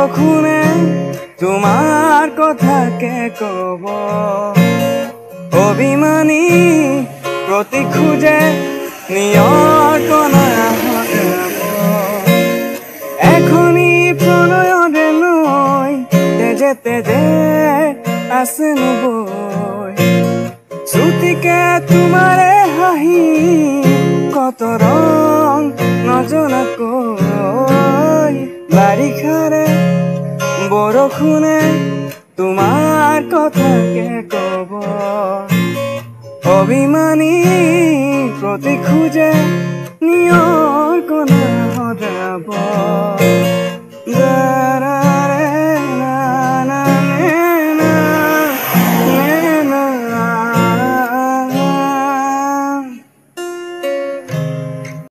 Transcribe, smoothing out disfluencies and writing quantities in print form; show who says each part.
Speaker 1: বৰষুণে তোমাৰ কথাকে কব অভিমানী প্ৰতি খোজে নিয়ৰ কণা হৰাব এখনি প্ৰণয়ৰে নৈ তেজে তেজে আছে নবৈ চুটিকে তোমাৰে হাঁহি কত ৰং নজনাকৈ বাৰিষাৰে বৰষুণে তোমাৰ কথাকে কব অভিমানী প্ৰতি খোজে নিয়ৰ কণা হৰাব